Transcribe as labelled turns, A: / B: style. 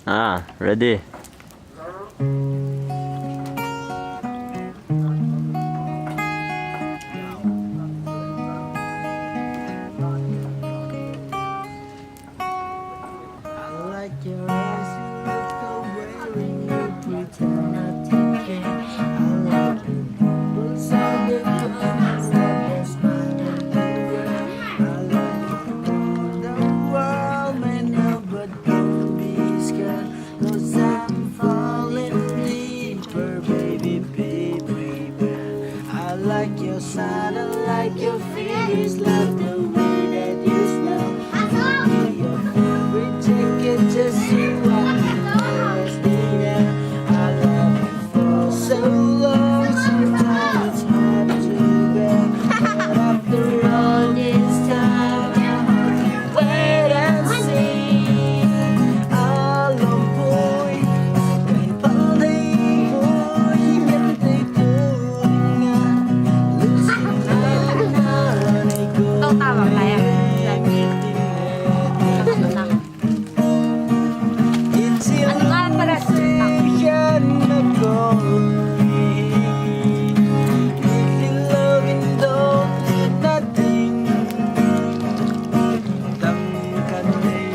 A: Ready?
B: Your eyes, you look away when you pretend not to care. I like you, boots on the ground, and smile when you wear. I love you, the world may know, but don't be scared, 'cause I'm falling deeper, baby, baby. I like your side, I like your fears, love the way that you smell. Your favorite ticket just you always be there. I love you for so long, sometimes it's hard to bear. But after all this time, wait and see. Alam ko'y may panday mo'y hindi tulinga. Lusinan na ay ko.
C: ต้องตามแบบไหนอ่ะแบบนี้
B: It's the illusion of glory. Little loving don't need nothing. Tangkan din.